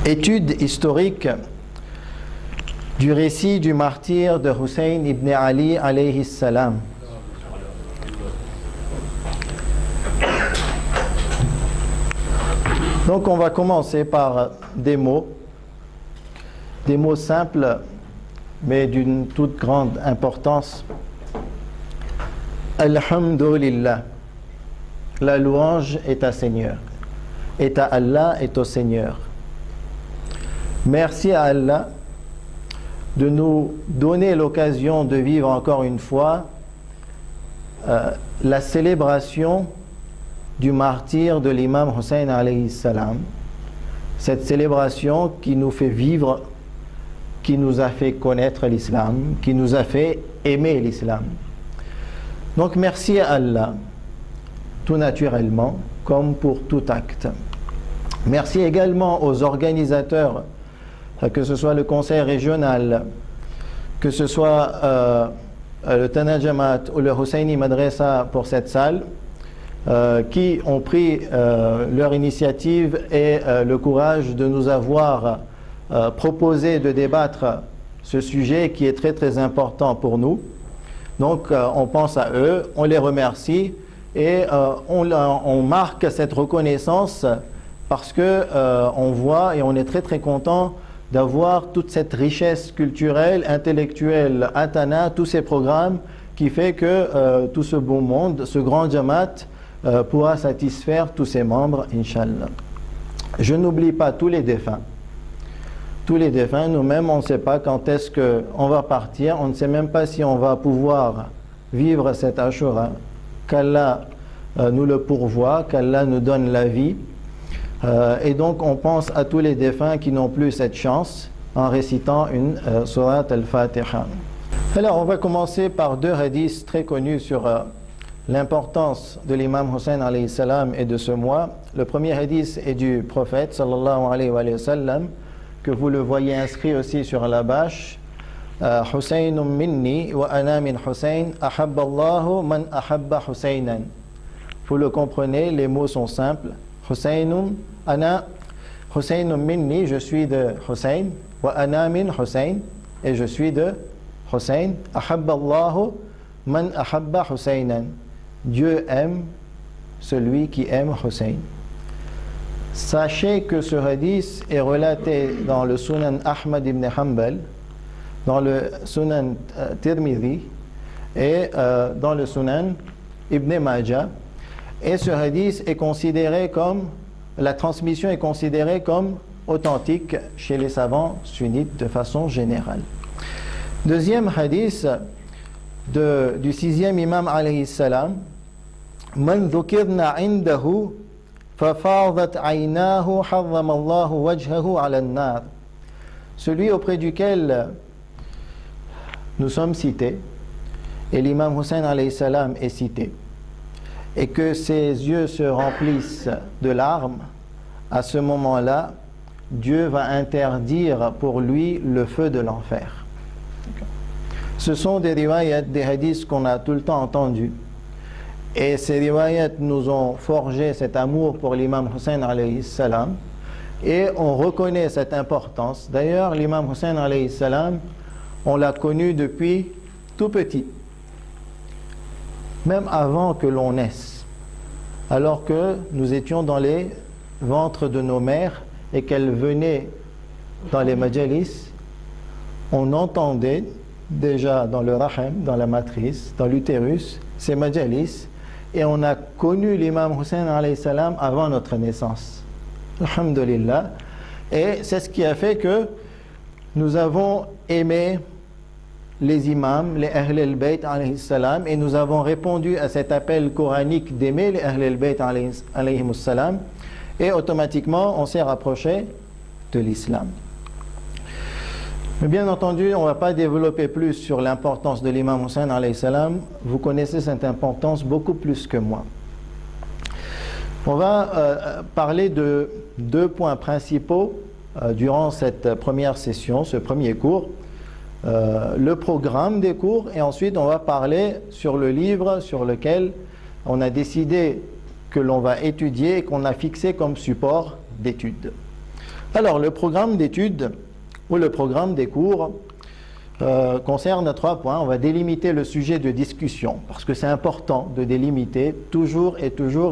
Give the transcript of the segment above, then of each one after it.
Étude historique du récit du martyre de Hussein ibn Ali alayhi salam. Donc on va commencer par des mots simples mais d'une toute grande importance. Alhamdulillah, la louange est à Seigneur, est à Allah, est au Seigneur. Merci à Allah de nous donner l'occasion de vivre encore une fois la célébration du martyre de l'imam Hussein alayhi salam. Cette célébration qui nous fait vivre, qui nous a fait connaître l'islam, qui nous a fait aimer l'islam. Donc merci à Allah, tout naturellement, comme pour tout acte. Merci également aux organisateurs, que ce soit le conseil régional, que ce soit le Tana Jamaat ou le Husseini Madrasa pour cette salle, qui ont pris leur initiative et le courage de nous avoir proposé de débattre ce sujet qui est très très important pour nous. Donc on pense à eux, on les remercie et on marque cette reconnaissance parce que on voit et on est très très content d'avoir toute cette richesse culturelle, intellectuelle, Atana, tous ces programmes qui fait que tout ce beau monde, ce grand Jamaat pourra satisfaire tous ses membres, Inch'Allah. Je n'oublie pas tous les défunts. Tous les défunts, nous-mêmes, on ne sait pas quand est-ce qu'on va partir, on ne sait même pas si on va pouvoir vivre cet Ashura. Qu'Allah nous le pourvoie, qu'Allah nous donne la vie. Et donc on pense à tous les défunts qui n'ont plus cette chance en récitant une surat al-Fatiha. Alors on va commencer par deux hadiths très connus sur l'importance de l'imam Hussein alayhi salam et de ce mois. Le premier hadith est du prophète sallallahu alayhi wa sallam, que vous le voyez inscrit aussi sur la bâche. Husaynun minni wa ana min Husayn, ahabba Allahu man ahabba Husaynan. Vous le comprenez, les mots sont simples. Husaynun minni, je suis de Hussein, wa ana min Hussein, et je suis de Hussein. Ahabba Allahu man ahabba Husaynan. Dieu aime celui qui aime Hussein. Sachez que ce hadith est relaté dans le Sunan Ahmad ibn Hanbal, dans le Sunan Tirmidhi et dans le Sunan Ibn Majah. Et ce hadith est considéré comme, la transmission est considérée comme authentique chez les savants sunnites de façon générale. Deuxième hadith du sixième imam alayhi salam. Man dhukirna indahu fafadat aynahu harrama Allahu wajhahu ala an-nar. Celui auprès duquel nous sommes cités, et l'imam Hussein alayhi salam est cité, et que ses yeux se remplissent de larmes, à ce moment-là, Dieu va interdire pour lui le feu de l'enfer. Ce sont des riwayat, des hadiths qu'on a tout le temps entendus. Et ces riwayat nous ont forgé cet amour pour l'imam Hussein alayhi salam. Et on reconnaît cette importance. D'ailleurs, l'imam Hussein alayhi salam, on l'a connu depuis tout petit. Même avant que l'on naisse. Alors que nous étions dans les ventres de nos mères et qu'elles venaient dans les majalis, on entendait déjà dans le rahim, dans la matrice, dans l'utérus, ces majalis, et on a connu l'imam Hussein alayhi salam avant notre naissance. Alhamdulillah. Et c'est ce qui a fait que nous avons aimé les imams, les Ahl al-Bayt alayhi salam, et nous avons répondu à cet appel coranique d'aimer les Ahl al-Bayt alayhi salam, et automatiquement on s'est rapproché de l'islam. Mais bien entendu, on ne va pas développer plus sur l'importance de l'imam Hussein alayhi salam. Vous connaissez cette importance beaucoup plus que moi. On va parler de deux points principaux durant cette première session, ce premier cours. Le programme des cours, et ensuite on va parler sur le livre sur lequel on a décidé que l'on va étudier et qu'on a fixé comme support d'étude. Alors, le programme d'études ou le programme des cours concerne 3 points. On va délimiter le sujet de discussion, parce que c'est important de délimiter, toujours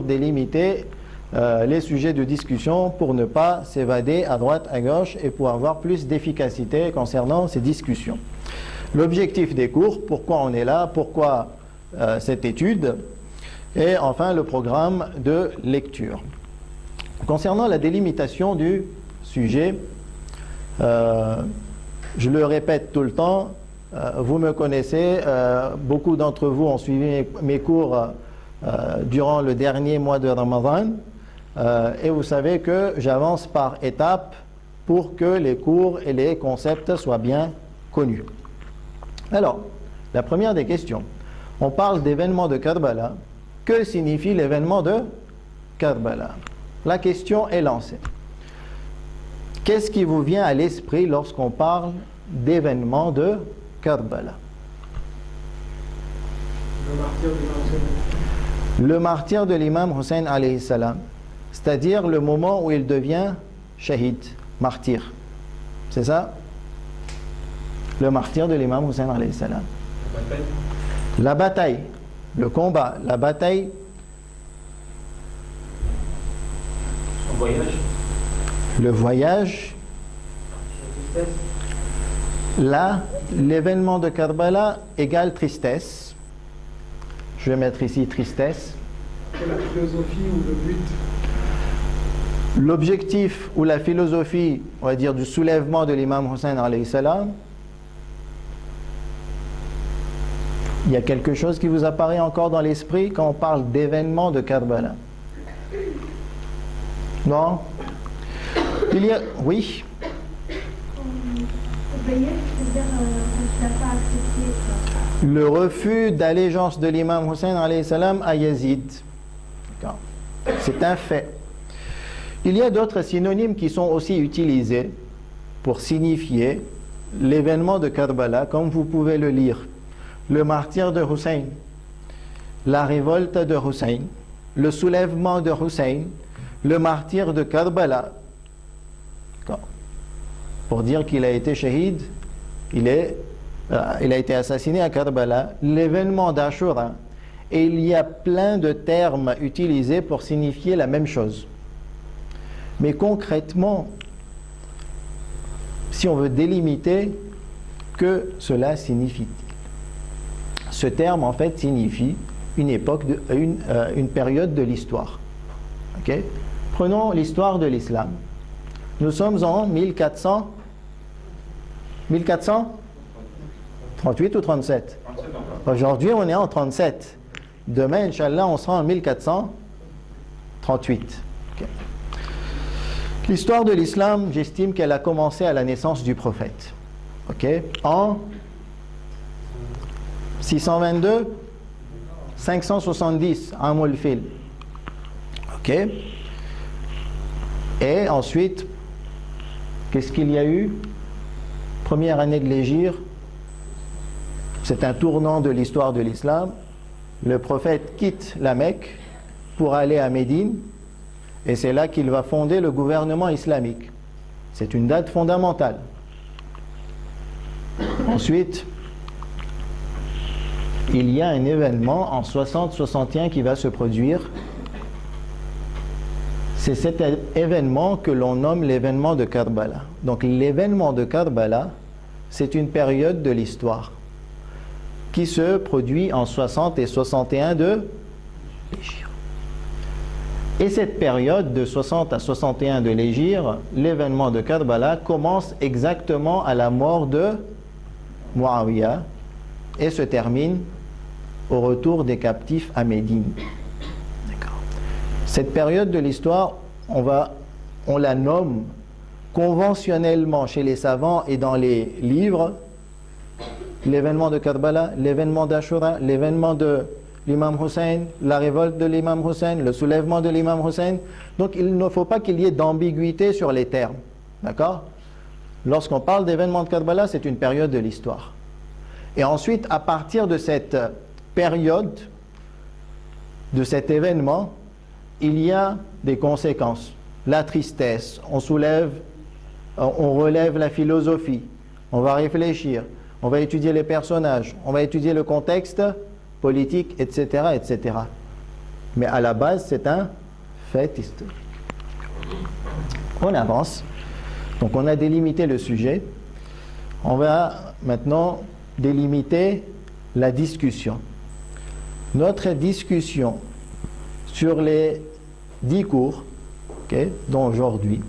délimiter les sujets de discussion pour ne pas s'évader à droite, à gauche et pour avoir plus d'efficacité concernant ces discussions. L'objectif des cours, pourquoi on est là, pourquoi cette étude, et enfin le programme de lecture. Concernant la délimitation du sujet, je le répète tout le temps, vous me connaissez, beaucoup d'entre vous ont suivi mes cours durant le dernier mois de Ramadan, et vous savez que j'avance par étapes pour que les cours et les concepts soient bien connus. Alors, la première des questions, on parle d'événement de Karbala. Que signifie l'événement de Karbala? La question est lancée. Qu'est-ce qui vous vient à l'esprit lorsqu'on parle d'événement de Karbala? Le martyr de l'imam Hussein alayhi salam, c'est-à-dire le moment où il devient shahid, martyr. C'est ça? Le martyr de l'imam Hussein alayhi salam. La bataille, le combat, la bataille. Son voyage. Le voyage. Là, l'événement de Karbala égale tristesse. Je vais mettre ici tristesse. Et la philosophie ou le but? L'objectif ou la philosophie, on va dire, du soulèvement de l'imam Hussein alayhi salam. Il y a quelque chose qui vous apparaît encore dans l'esprit quand on parle d'événement de Karbala? Non? Il y a... Oui? Le refus d'allégeance de l'imam Hussein alayhi salam à Yazid. C'est un fait. Il y a d'autres synonymes qui sont aussi utilisés pour signifier l'événement de Karbala, comme vous pouvez le lire. Le martyr de Hussein, la révolte de Hussein, le soulèvement de Hussein, le martyr de Karbala. Pour dire qu'il a été shahid, il a été assassiné à Karbala, l'événement d'Ashura. Et il y a plein de termes utilisés pour signifier la même chose. Mais concrètement, si on veut délimiter, que cela signifie? Ce terme, en fait, signifie une époque, une période de l'histoire. Okay? Prenons l'histoire de l'islam. Nous sommes en 1438 ou 37? Aujourd'hui, on est en 37. Demain, Inch'Allah, on sera en 1438. Okay. L'histoire de l'islam, j'estime qu'elle a commencé à la naissance du prophète. Okay? En 622, 570, Amul Fil. Ok? Et ensuite, qu'est-ce qu'il y a eu? Première année de l'Hégire, c'est un tournant de l'histoire de l'islam. Le prophète quitte la Mecque pour aller à Médine, et c'est là qu'il va fonder le gouvernement islamique. C'est une date fondamentale. Ensuite, il y a un événement en 60-61 qui va se produire. C'est cet événement que l'on nomme l'événement de Karbala. Donc l'événement de Karbala, c'est une période de l'histoire qui se produit en 60 et 61 de l'Hégire. Et cette période de 60 à 61 de l'Hégire, l'événement de Karbala commence exactement à la mort de Muawiyah et se termine au retour des captifs à Médine. Cette période de l'histoire, on la nomme conventionnellement chez les savants et dans les livres l'événement de Karbala, l'événement d'Ashura, l'événement de l'imam Hussein, la révolte de l'imam Hussein, le soulèvement de l'imam Hussein. Donc il ne faut pas qu'il y ait d'ambiguïté sur les termes. D'accord? Lorsqu'on parle d'événement de Karbala, c'est une période de l'histoire. Et ensuite, à partir de cette période, de cet événement, il y a des conséquences. La tristesse, on soulève on relève la philosophie, on va réfléchir, on va étudier les personnages, on va étudier le contexte politique, etc., etc. Mais à la base, c'est un fait historique. On avance. Donc on a délimité le sujet. On va maintenant délimiter la discussion. Notre discussion sur les 10 cours d'aujourd'hui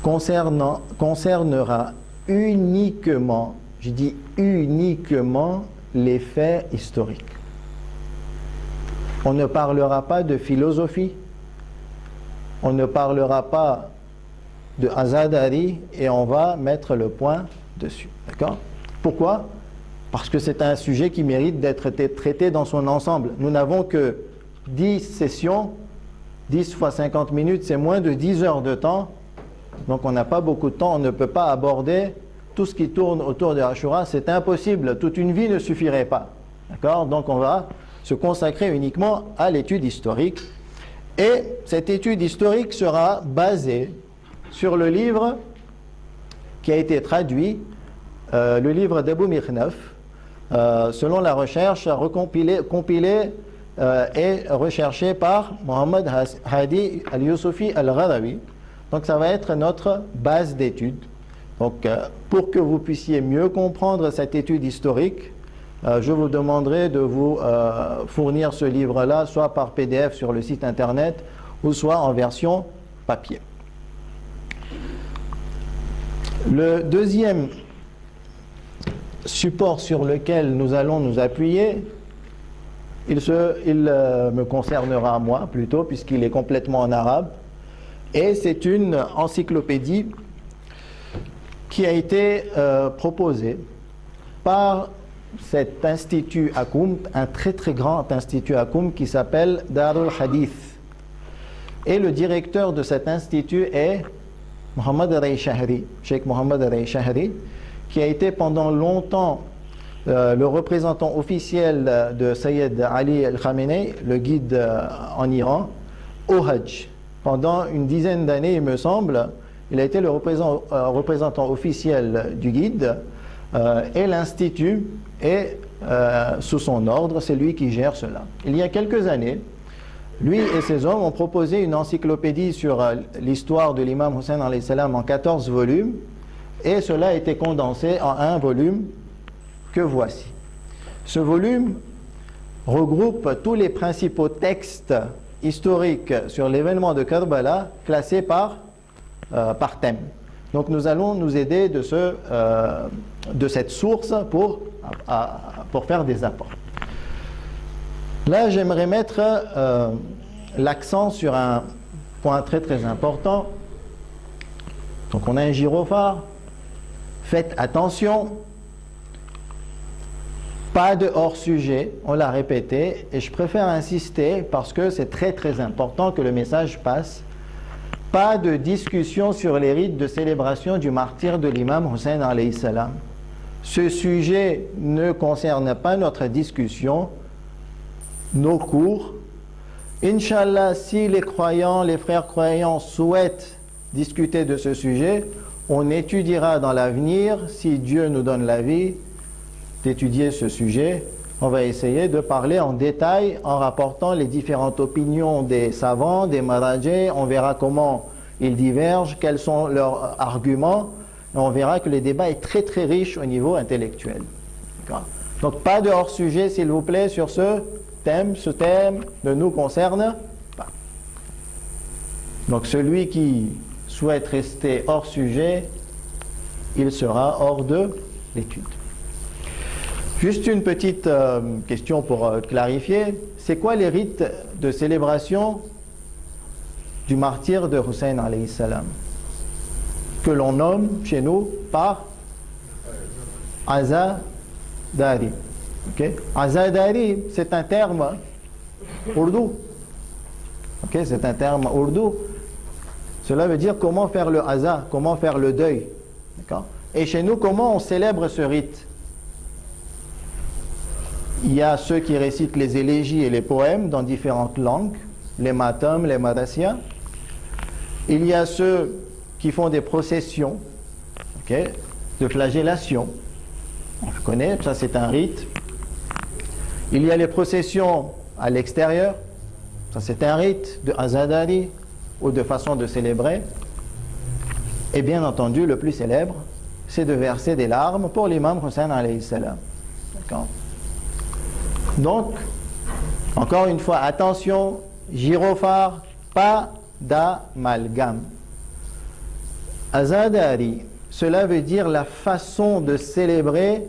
concernera uniquement, je dis uniquement, les faits historiques. On ne parlera pas de philosophie, on ne parlera pas de Azadari et on va mettre le point dessus. D'accord? Pourquoi? Parce que c'est un sujet qui mérite d'être traité dans son ensemble. Nous n'avons que 10 sessions, 10 fois 50 minutes, c'est moins de 10 heures de temps. Donc on n'a pas beaucoup de temps, on ne peut pas aborder tout ce qui tourne autour de Ashura, c'est impossible, toute une vie ne suffirait pas. D'accord? Donc on va se consacrer uniquement à l'étude historique. Et cette étude historique sera basée sur le livre qui a été traduit, le livre d'Abou Mikhnaf, selon la recherche compilé et recherché par Mohamed Hadi al-Youssoufi al-Ghadawi. Donc ça va être notre base d'étude. Donc pour que vous puissiez mieux comprendre cette étude historique, je vous demanderai de vous fournir ce livre-là, soit par PDF sur le site internet, ou soit en version papier. Le deuxième support sur lequel nous allons nous appuyer, il me concernera moi plutôt, puisqu'il est complètement en arabe, et c'est une encyclopédie qui a été proposée par cet institut Akoum, un très très grand institut Akoum qui s'appelle Darul Hadith. Et le directeur de cet institut est Mohamed Ray Shahri, Cheikh Mohamed Ray Shahri, qui a été pendant longtemps le représentant officiel de Sayyid Ali al-Khamenei, le guide en Iran, au Hajj. Pendant une dizaine d'années, il me semble, il a été le représentant officiel du guide, et l'institut est sous son ordre, c'est lui qui gère cela. Il y a quelques années, lui et ses hommes ont proposé une encyclopédie sur l'histoire de l'imam Hussein alayhi salam en 14 volumes, et cela a été condensé en un volume que voici. Ce volume regroupe tous les principaux textes historiques sur l'événement de Karbala classés par thème. Donc nous allons nous aider de cette source pour faire des apports. Là, j'aimerais mettre l'accent sur un point très très important. Donc on a un gyrophare. Faites attention. Pas de hors-sujet, on l'a répété, et je préfère insister parce que c'est très très important que le message passe. Pas de discussion sur les rites de célébration du martyre de l'imam Hussein alayhi salam. Ce sujet ne concerne pas notre discussion, nos cours. Inch'Allah, si les croyants, les frères croyants souhaitent discuter de ce sujet, on étudiera dans l'avenir, si Dieu nous donne la vie, d'étudier ce sujet. On va essayer de parler en détail en rapportant les différentes opinions des savants, des marajés. On verra comment ils divergent, quels sont leurs arguments. Et on verra que le débat est très très riche au niveau intellectuel. Donc pas de hors-sujet s'il vous plaît sur ce thème. Ce thème ne nous concerne pas. Donc celui qui souhaite rester hors sujet, il sera hors de l'étude. Juste une petite question pour clarifier. C'est quoi les rites de célébration du martyre de Hussein alayhi salam, que l'on nomme chez nous par Azadari? Okay. Azadari, c'est un terme ourdou. Okay, c'est un terme ourdou. Cela veut dire comment faire le aza, comment faire le deuil. Et chez nous, comment on célèbre ce rite? Il y a ceux qui récitent les élégies et les poèmes dans différentes langues, les matam, les madassia. Il y a ceux qui font des processions, okay, de flagellation. On le connaît, ça c'est un rite. Il y a les processions à l'extérieur, ça c'est un rite de Azadari ou de façon de célébrer. Et bien entendu, le plus célèbre, c'est de verser des larmes pour l'imam Hussein alayhi salam. D'accord. Donc, encore une fois, attention, gyrophare, pas d'amalgame. Azadari, cela veut dire la façon de célébrer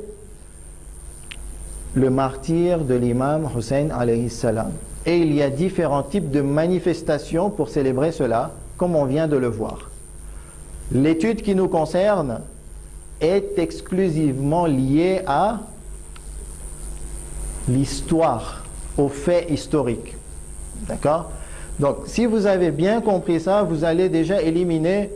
le martyre de l'imam Hussein alayhi salam. Et il y a différents types de manifestations pour célébrer cela, comme on vient de le voir. L'étude qui nous concerne est exclusivement liée à l'histoire, aux faits historiques. D'accord? Donc, si vous avez bien compris ça, vous allez déjà éliminer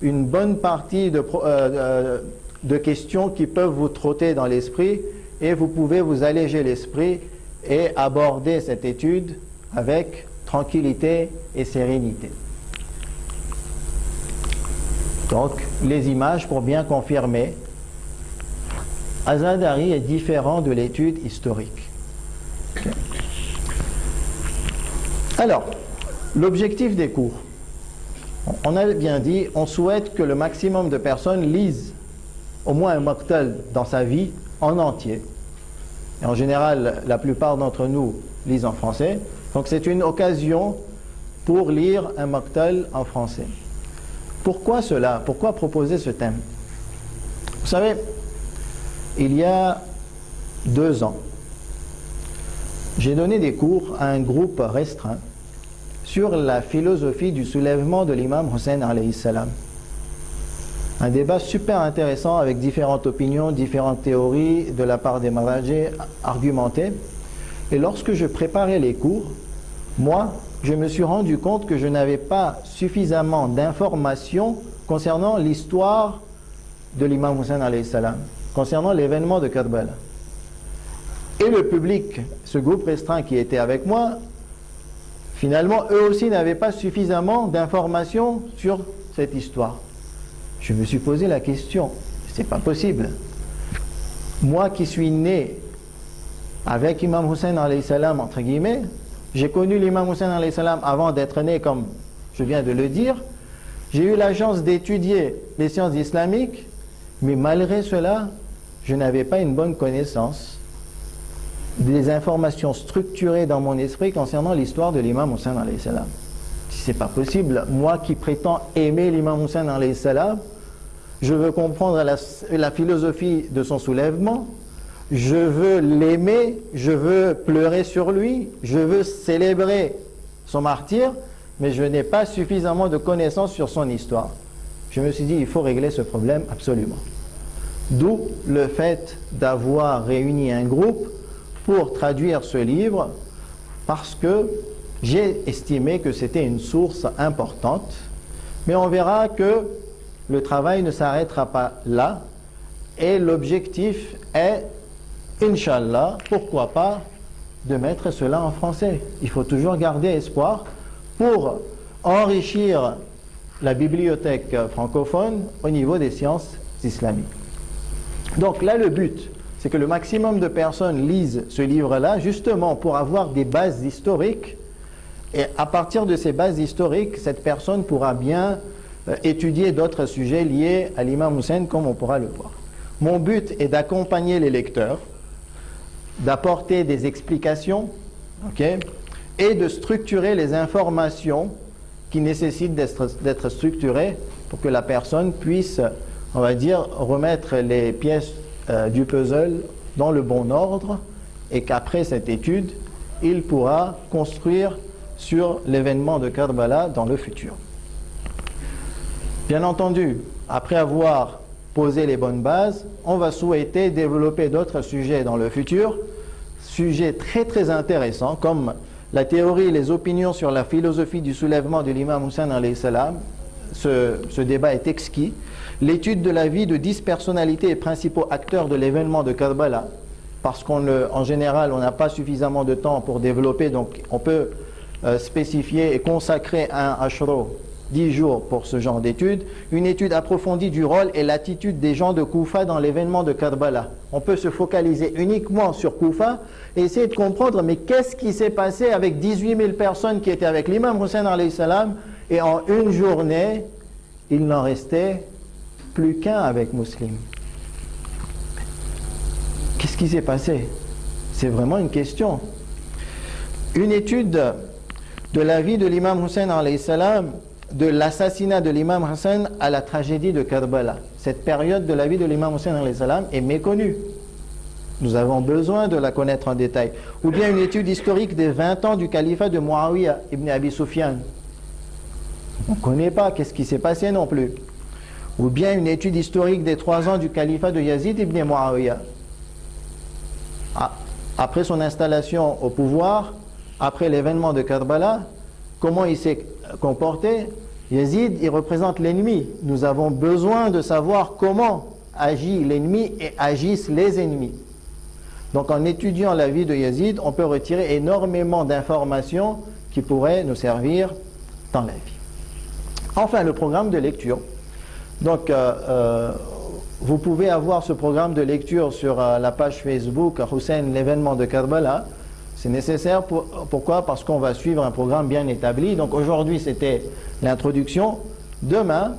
une bonne partie de questions qui peuvent vous trotter dans l'esprit et vous pouvez vous alléger l'esprit et aborder cette étude avec tranquillité et sérénité. Donc, les images pour bien confirmer, Azadari est différent de l'étude historique. Okay. Alors, l'objectif des cours. On a bien dit, on souhaite que le maximum de personnes lisent au moins un maqtal dans sa vie en entier. Et en général, la plupart d'entre nous lisent en français. Donc c'est une occasion pour lire un maqtal en français. Pourquoi cela? Pourquoi proposer ce thème? Vous savez, il y a 2 ans, j'ai donné des cours à un groupe restreint sur la philosophie du soulèvement de l'imam Hussein alayhi salam. Un débat super intéressant avec différentes opinions, différentes théories de la part des marajis argumentées. Et lorsque je préparais les cours, moi, je me suis rendu compte que je n'avais pas suffisamment d'informations concernant l'histoire de l'imam Hussein alayhi salam, concernant l'événement de Karbala. Et le public, ce groupe restreint qui était avec moi, finalement, eux aussi n'avaient pas suffisamment d'informations sur cette histoire. Je me suis posé la question, c'est pas possible. Moi qui suis né avec l'imam Hussein alayhi salam, entre guillemets, j'ai connu l'imam Hussein alayhi salam avant d'être né, comme je viens de le dire. J'ai eu la chance d'étudier les sciences islamiques, mais malgré cela, je n'avais pas une bonne connaissance des informations structurées dans mon esprit concernant l'histoire de l'imam Hussein alayhi salam. C'est pas possible. Moi qui prétends aimer l'imam Hussein alayhi salam, je veux comprendre la philosophie de son soulèvement, je veux l'aimer, je veux pleurer sur lui, je veux célébrer son martyre, mais je n'ai pas suffisamment de connaissances sur son histoire. Je me suis dit, il faut régler ce problème absolument. D'où le fait d'avoir réuni un groupe pour traduire ce livre, parce que j'ai estimé que c'était une source importante, mais on verra que le travail ne s'arrêtera pas là, et l'objectif est, Inch'Allah, pourquoi pas, de mettre cela en français. Il faut toujours garder espoir pour enrichir la bibliothèque francophone au niveau des sciences islamiques. Donc là, le but, c'est que le maximum de personnes lisent ce livre-là, justement pour avoir des bases historiques, et à partir de ces bases historiques, cette personne pourra bien étudier d'autres sujets liés à l'imam Hussein, comme on pourra le voir. Mon but est d'accompagner les lecteurs, d'apporter des explications, okay, et de structurer les informations qui nécessitent d'être structurées pour que la personne puisse, on va dire, remettre les pièces du puzzle dans le bon ordre, et qu'après cette étude, il pourra construire sur l'événement de Karbala dans le futur. Bien entendu, après avoir posé les bonnes bases, on va souhaiter développer d'autres sujets dans le futur, sujets très très intéressants comme la théorie et les opinions sur la philosophie du soulèvement de l'imam Hussein alayhi salam. Ce débat est exquis. L'étude de la vie de 10 personnalités et principaux acteurs de l'événement de Karbala, parce qu'en général on n'a pas suffisamment de temps pour développer, donc on peut spécifier et consacrer un ashro 10 jours pour ce genre d'étude, une étude approfondie du rôle et l'attitude des gens de Koufa dans l'événement de Karbala. On peut se focaliser uniquement sur Koufa et essayer de comprendre, mais qu'est-ce qui s'est passé avec 18 000 personnes qui étaient avec l'imam Hussein alayhi salam, et en une journée, il n'en restait plus qu'un avec Muslim. Qu'est-ce qui s'est passé? C'est vraiment une question. Une étude de la vie de l'imam Hussein alayhi salam, de l'assassinat de l'imam Hussein à la tragédie de Karbala. Cette période de la vie de l'imam Hussein alayhi salam est méconnue. Nous avons besoin de la connaître en détail. Ou bien une étude historique des 20 ans du califat de Muawiyah ibn Abi Sufyan. On ne connaît pas qu'est-ce qui s'est passé non plus. Ou bien une étude historique des 3 ans du califat de Yazid ibn Muawiyah. Après son installation au pouvoir, après l'événement de Karbala, comment il s'est comporté? Yazid, il représente l'ennemi. Nous avons besoin de savoir comment agit l'ennemi et agissent les ennemis. Donc en étudiant la vie de Yazid, on peut retirer énormément d'informations qui pourraient nous servir dans la vie. Enfin, le programme de lecture. Donc, vous pouvez avoir ce programme de lecture sur la page Facebook Hussein, l'événement de Karbala. C'est nécessaire. Pourquoi? Parce qu'on va suivre un programme bien établi. Donc aujourd'hui, c'était l'introduction. Demain,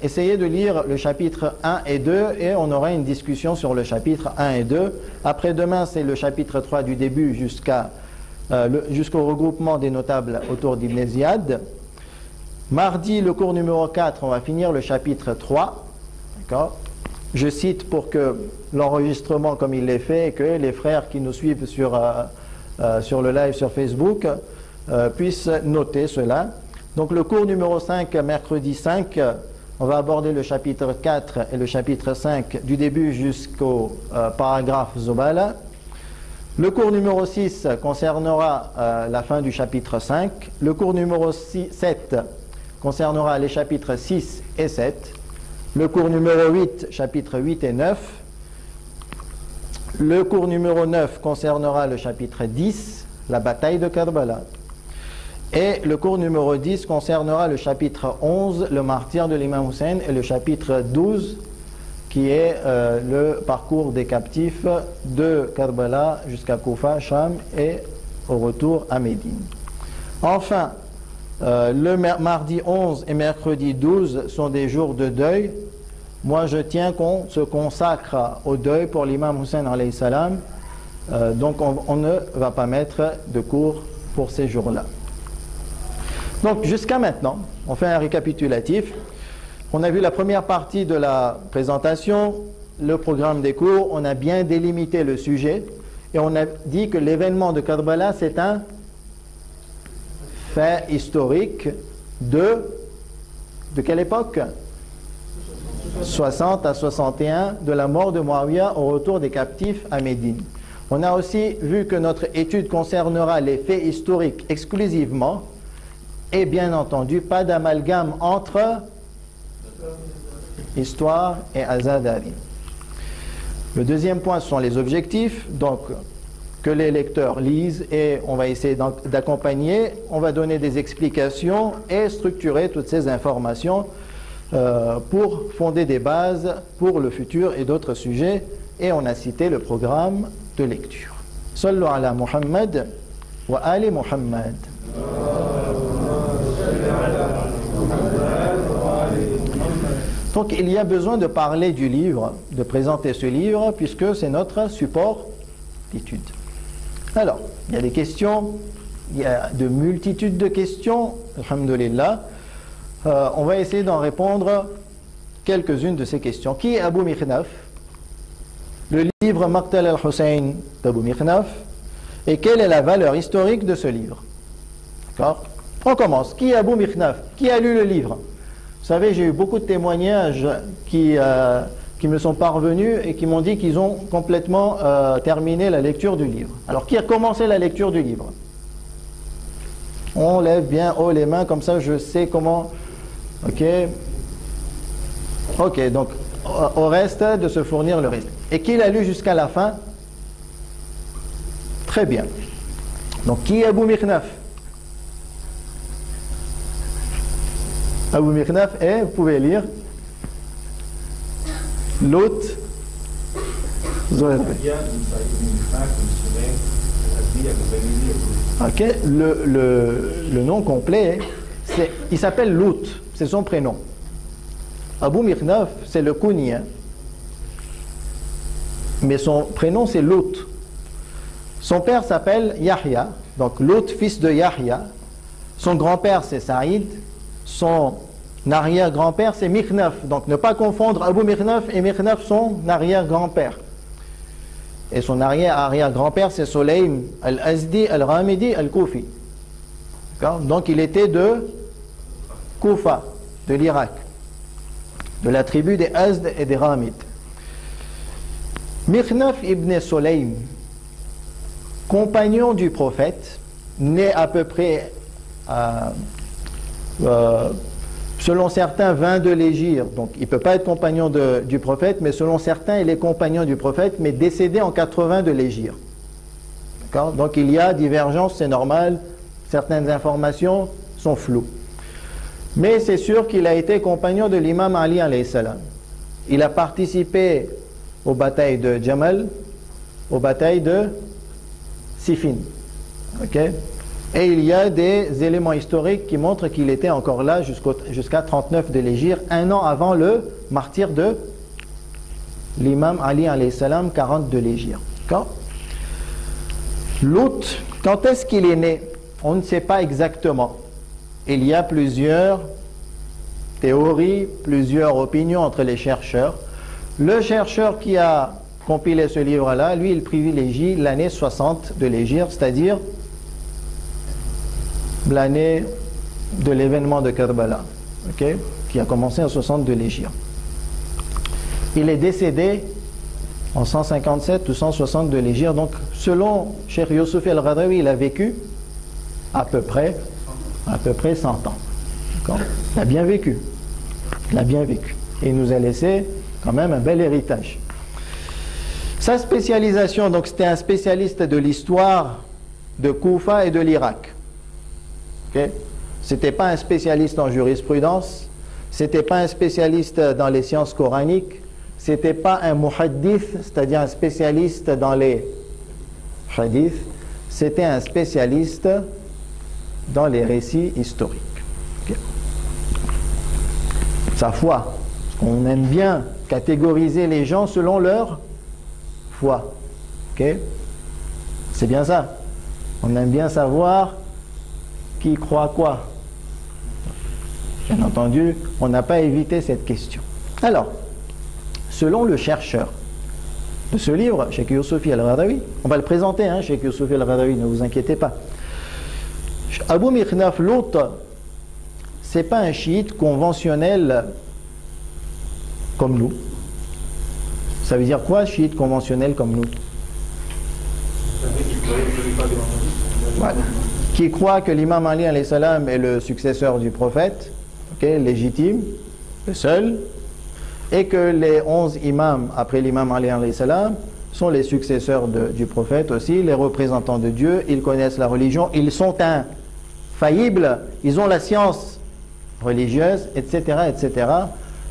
essayez de lire le chapitre 1 et 2 et on aura une discussion sur le chapitre 1 et 2. Après-demain, c'est le chapitre 3 du début jusqu'au regroupement des notables autour d'Ibn Ziyad. Mardi, le cours numéro 4, on va finir le chapitre 3. D'accord? Je cite pour que l'enregistrement, comme il l'est fait, et que les frères qui nous suivent sur le live sur Facebook puissent noter cela. Donc le cours numéro 5, mercredi 5, on va aborder le chapitre 4 et le chapitre 5 du début jusqu'au paragraphe Zobala. Le cours numéro 6 concernera la fin du chapitre 5. Le cours numéro 7 concernera les chapitres 6 et 7. Le cours numéro 8, chapitres 8 et 9. Le cours numéro 9 concernera le chapitre 10, la bataille de Karbala. Et le cours numéro 10 concernera le chapitre 11, le martyre de l'imam Hussein, et le chapitre 12, qui est le parcours des captifs de Karbala jusqu'à Koufa, Cham, et au retour à Médine. Enfin, le mardi 11 et mercredi 12 sont des jours de deuil. Moi, je tiens qu'on se consacre au deuil pour l'imam Hussein alayhi salam. Donc, on ne va pas mettre de cours pour ces jours-là. Donc, jusqu'à maintenant, on fait un récapitulatif. On a vu la première partie de la présentation, le programme des cours. On a bien délimité le sujet. Et on a dit que l'événement de Karbala, c'est un fait historique de quelle époque? 60 à 61 de la mort de Muawiyah au retour des captifs à Médine. On a aussi vu que notre étude concernera les faits historiques exclusivement et bien entendu pas d'amalgame entre histoire et azadari. Le deuxième point, ce sont les objectifs, donc que les lecteurs lisent et on va essayer d'accompagner, on va donner des explications et structurer toutes ces informations pour fonder des bases pour le futur et d'autres sujets. Et on a cité le programme de lecture. Sallu ala Muhammad wa ali Muhammad. Donc il y a besoin de parler du livre, de présenter ce livre, puisque c'est notre support d'étude. Alors, il y a des questions, il y a de multitudes de questions, alhamdulillah. On va essayer d'en répondre quelques-unes de ces questions. Qui est Abu Mikhnaf? Le livre Maqtal al-Hussein d'Abu Mikhnaf. Et quelle est la valeur historique de ce livre? D'accord? On commence. Qui est Abu Mikhnaf? Qui a lu le livre? Vous savez, j'ai eu beaucoup de témoignages qui me sont parvenus et qui m'ont dit qu'ils ont complètement terminé la lecture du livre. Alors, qui a commencé la lecture du livre? On lève bien haut les mains, comme ça je sais comment... Ok. Ok, donc au reste de se fournir le reste. Et qui l'a lu jusqu'à la fin? Très bien. Donc qui est Abu Mikhnaf? Abu Mikhnaf est, vous pouvez lire, l'hôte Zohar. Ok, le nom complet, il s'appelle Lut, c'est son prénom. Abu Mikhnaf, c'est le kunya, mais son prénom c'est Lut. Son père s'appelle Yahya, donc Lut, fils de Yahya. Son grand-père c'est Saïd. Son arrière-grand-père c'est Mikhnaf. Donc ne pas confondre Abu Mikhnaf et Mikhnaf, son arrière-grand-père. Et son arrière-arrière-grand-père c'est Sulaym al-Azdi al-Ramidi al-Koufi. Donc il était de Koufa, de l'Irak, de la tribu des Azd et des Ramides. Mikhnaf ibn Sulaym, compagnon du prophète, né à peu près selon certains 22 l'hégire, donc il ne peut pas être compagnon du prophète, mais selon certains il est compagnon du prophète, mais décédé en 80 de l'hégire. Donc il y a divergence, c'est normal, certaines informations sont floues. Mais c'est sûr qu'il a été compagnon de l'imam Ali alayhi salam. Il a participé aux batailles de Jamal, aux batailles de Siffin. Et il y a des éléments historiques qui montrent qu'il était encore là jusqu'à 39 de l'hégire, un an avant le martyre de l'imam Ali alayhi salam, 40 de l'hégire. Lut, quand est-ce qu'il est né? On ne sait pas exactement. Il y a plusieurs théories, plusieurs opinions entre les chercheurs. Le chercheur qui a compilé ce livre-là, lui, il privilégie l'année 60 de l'hégire, c'est-à-dire l'année de l'événement de Karbala, qui a commencé en 60 de l'hégire. Il est décédé en 157 ou 160 de l'hégire. Donc, selon Cheikh Youssouf al-Ghadawi, il a vécu à peu près 100 ans. Il a bien vécu. Il a bien vécu. Et il nous a laissé quand même un bel héritage. Sa spécialisation, donc c'était un spécialiste de l'histoire de Koufa et de l'Irak. C'était pas un spécialiste en jurisprudence, c'était pas un spécialiste dans les sciences coraniques, c'était pas un muhaddith, c'est-à-dire un spécialiste dans les hadiths, c'était un spécialiste dans les récits historiques. Sa foi, parce qu'on aime bien catégoriser les gens selon leur foi. C'est bien ça. On aime bien savoir qui croit quoi. Bien entendu, on n'a pas évité cette question. Alors, selon le chercheur de ce livre, Cheikh Youssouf al-Ghadawi, on va le présenter, Cheikh Youssouf al-Ghadawi, ne vous inquiétez pas. Abu Mikhnaf Lut, c'est pas un chiite conventionnel comme nous. Ça veut dire quoi, chiite conventionnel comme nous? Voilà. Qui croit que l'imam Ali alayhi salam est le successeur du prophète, légitime, le seul, et que les 11 imams après l'imam Ali alayhi salam sont les successeurs du prophète aussi, les représentants de Dieu, ils connaissent la religion, ils sont infaillibles, ils ont la science religieuse, etc., etc.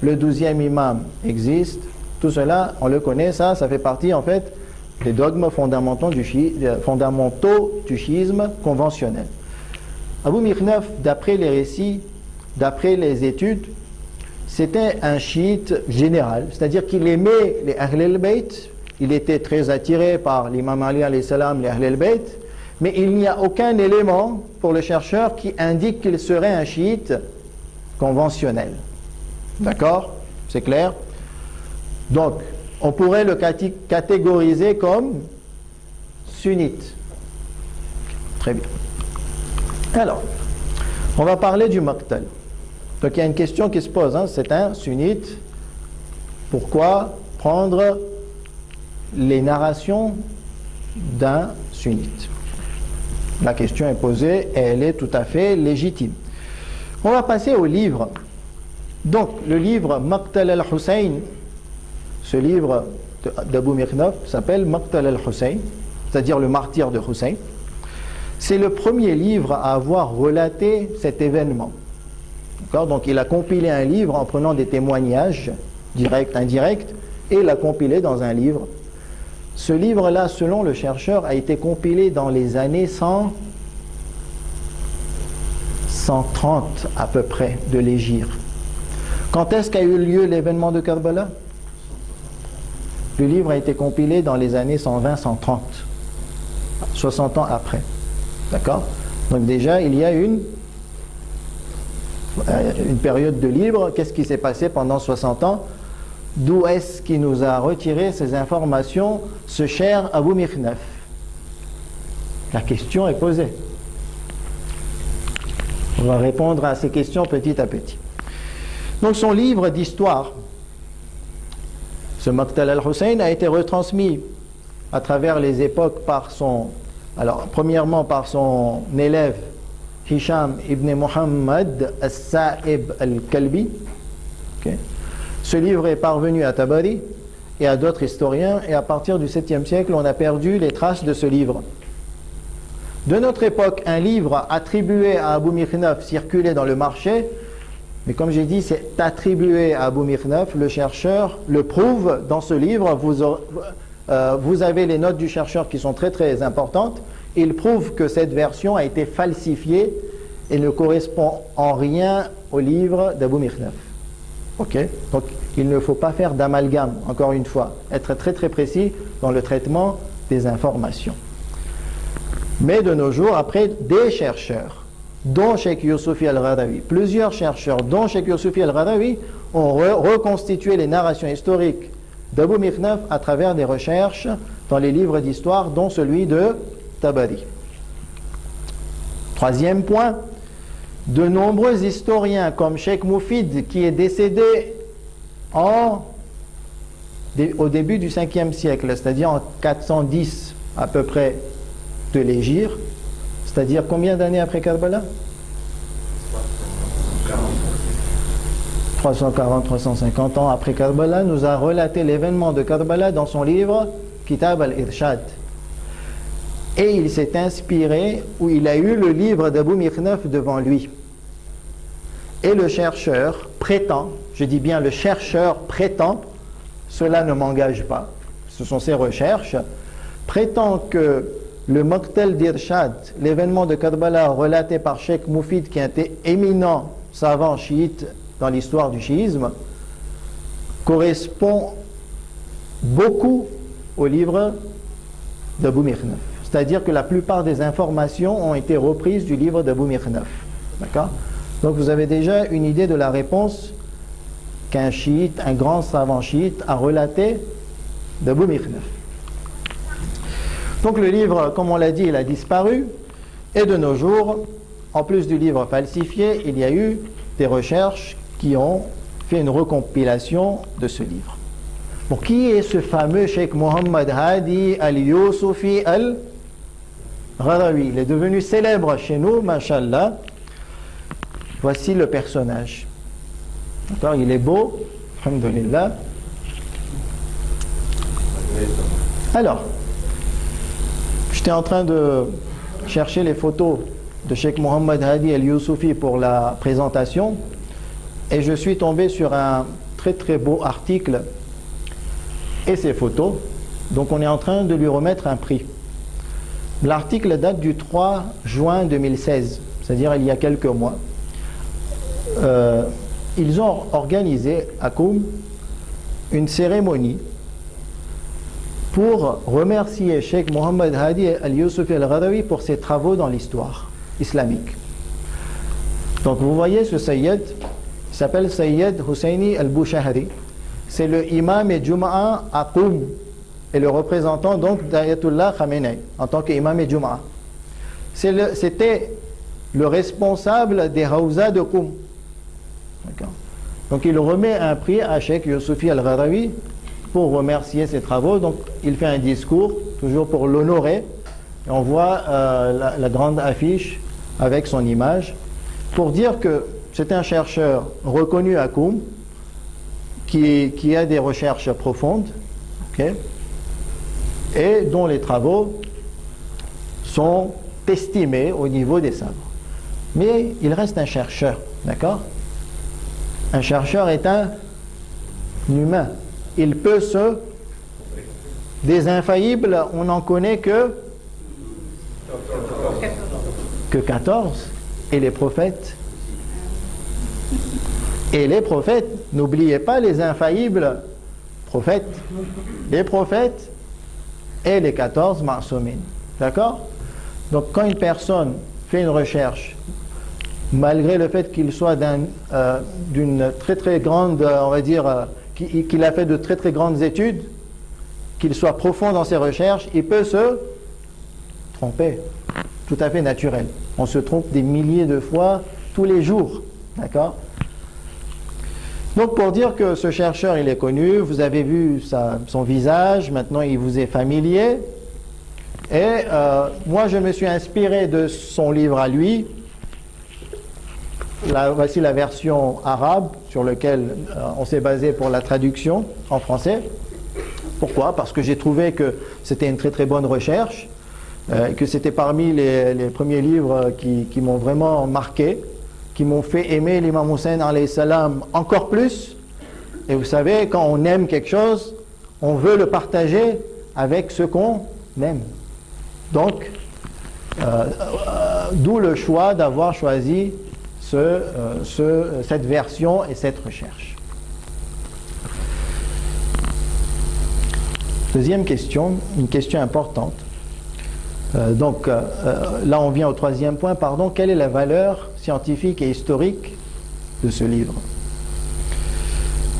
Le 12e imam existe, tout cela, on le connaît, ça fait partie en fait des dogmes fondamentaux du chiisme conventionnel. Abu Mikhnaf, d'après les récits, d'après les études, c'était un chiite général, c'est-à-dire qu'il aimait les Ahl al-Bayt, il était très attiré par l'imam Ali alayhi salam, les Ahl al-Bayt, mais il n'y a aucun élément pour le chercheur qui indique qu'il serait un chiite conventionnel. D'accord? C'est clair? Donc, on pourrait le catégoriser comme sunnite. Très bien. Alors, on va parler du maqtal. Donc il y a une question qui se pose, c'est un sunnite. Pourquoi prendre les narrations d'un sunnite? La question est posée et elle est tout à fait légitime. On va passer au livre. Donc le livre Maqtal al-Hussein, ce livre d'Abu Mikhnaf s'appelle Maqtal al-Hussein, c'est-à-dire le martyre de Hussein. C'est le premier livre à avoir relaté cet événement. D'accord? Donc il a compilé un livre en prenant des témoignages directs, indirects, et l'a compilé dans un livre. Ce livre-là, selon le chercheur, a été compilé dans les années 130 à peu près de l'Hégire. Quand est-ce qu'a eu lieu l'événement de Karbala? Le livre a été compilé dans les années 120-130, 60 ans après. D'accord? Donc déjà, il y a une période de libre. Qu'est-ce qui s'est passé pendant 60 ans? D'où est-ce qu'il nous a retiré ces informations, ce cher Abu Mikhnaf? La question est posée. On va répondre à ces questions petit à petit. Donc son livre d'histoire, ce Maqtal al-Hussein, a été retransmis à travers les époques par son, alors premièrement par son élève Hisham ibn Muhammad al-Sa'ib al-Kalbi. Okay. Ce livre est parvenu à Tabari et à d'autres historiens, et à partir du 7e siècle, on a perdu les traces de ce livre. De notre époque, un livre attribué à Abu Mikhnaf circulait dans le marché, mais comme j'ai dit, c'est attribué à Abu Mikhnaf. Le chercheur le prouve dans ce livre. Vous avez les notes du chercheur qui sont très très importantes. Il prouve que cette version a été falsifiée et ne correspond en rien au livre d'Abu Mikhnaf. Ok, donc il ne faut pas faire d'amalgame, encore une fois, être très très précis dans le traitement des informations. Mais de nos jours, après, des chercheurs, dont Cheikh Youssoufi al-Ghadawi, plusieurs chercheurs, dont Cheikh Youssoufi al-Ghadawi, ont reconstitué les narrations historiques d'Abu Mikhnaf à travers des recherches dans les livres d'histoire, dont celui de Tabari. Troisième point, de nombreux historiens comme Cheikh Moufid, qui est décédé au début du 5e siècle, c'est-à-dire en 410 à peu près de l'Hégire, c'est-à-dire combien d'années après Karbala? 340-350 ans après Karbala, nous a relaté l'événement de Karbala dans son livre Kitab al-Irshad. Et il s'est inspiré, ou il a eu le livre d'Abu Mikhnaf devant lui. Et le chercheur prétend, je dis bien le chercheur prétend, cela ne m'engage pas, ce sont ses recherches, prétend que le Maqtal d'Irshad, l'événement de Karbala relaté par Cheikh Moufid, qui est un éminent savant chiite dans l'histoire du chiisme, correspond beaucoup au livre d'Abu Mikhnaf. C'est-à-dire que la plupart des informations ont été reprises du livre d'Abu Mikhnaf. D'accord? Donc vous avez déjà une idée de la réponse qu'un chiite, un grand savant chiite, a relaté d'Abu Mikhnaf. Donc le livre, comme on l'a dit, il a disparu, et de nos jours, en plus du livre falsifié, il y a eu des recherches qui ont fait une recompilation de ce livre. Bon, qui est ce fameux Cheikh Mohammed Hadi al-Youssoufi al-Ghadawi? Il est devenu célèbre chez nous, mashallah. Voici le personnage. D'accord, il est beau, alhamdulillah. Alors, j'étais en train de chercher les photos de Cheikh Mohammed Hadi al-Youssoufi pour la présentation, et je suis tombé sur un très très beau article et ses photos. Donc on est en train de lui remettre un prix. L'article date du 3 juin 2016, c'est-à-dire il y a quelques mois. Ils ont organisé à Koum une cérémonie pour remercier Cheikh Mohammed Hadi al-Youssoufi al-Ghadawi pour ses travaux dans l'histoire islamique. Donc vous voyez ce Sayyid, il s'appelle Sayyid Husseini al-Bouchahri. C'est le imam et Jum'a à Koum et le représentant donc d'Ayatollah Khamenei en tant qu'imam et Jum'a. C'était le responsable des Hawza de Koum. Donc il remet un prix à Cheikh Youssoufi al-Ghadawi pour remercier ses travaux. Donc il fait un discours, toujours pour l'honorer. Et on voit la grande affiche avec son image, pour dire que c'est un chercheur reconnu à Koum, qui a des recherches profondes, okay, et dont les travaux sont estimés au niveau des savants. Mais il reste un chercheur, d'accord? Un chercheur est un humain. Il peut se... Des infaillibles, on n'en connaît que 14. Et les prophètes? Et les prophètes, n'oubliez pas les infaillibles prophètes. Les prophètes et les 14 ma'soumines. D'accord? Donc quand une personne fait une recherche, malgré le fait qu'il soit d'une très très grande, on va dire, qu'il a fait de très très grandes études, qu'il soit profond dans ses recherches, il peut se tromper. Tout à fait naturel. On se trompe des milliers de fois tous les jours. D'accord? Donc pour dire que ce chercheur il est connu, vous avez vu son visage, maintenant il vous est familier. Et moi je me suis inspiré de son livre à lui. Voici la version arabe sur laquelle on s'est basé pour la traduction en français. Pourquoi? Parce que j'ai trouvé que c'était une très très bonne recherche, que c'était parmi les premiers livres qui m'ont vraiment marqué, qui m'ont fait aimer l'imam Hussein alayhi salam encore plus. Et vous savez, quand on aime quelque chose, on veut le partager avec ceux qu'on aime. Donc, d'où le choix d'avoir choisi cette version et cette recherche. Deuxième question, une question importante. Là on vient au troisième point, pardon. Quelle est la valeur scientifique et historique de ce livre?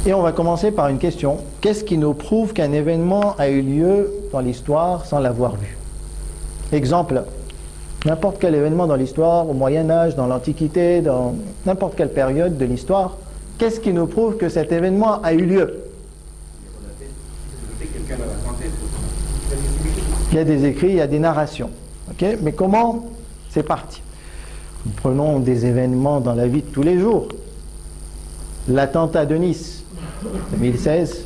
Et on va commencer par une question. Qu'est-ce qui nous prouve qu'un événement a eu lieu dans l'histoire sans l'avoir vu? Exemple, n'importe quel événement dans l'histoire, au Moyen-Âge, dans l'Antiquité, dans n'importe quelle période de l'histoire, qu'est-ce qui nous prouve que cet événement a eu lieu? Il y a des écrits, il y a des narrations. Okay? Mais comment c'est parti? Nous prenons des événements dans la vie de tous les jours. L'attentat de Nice, 2016.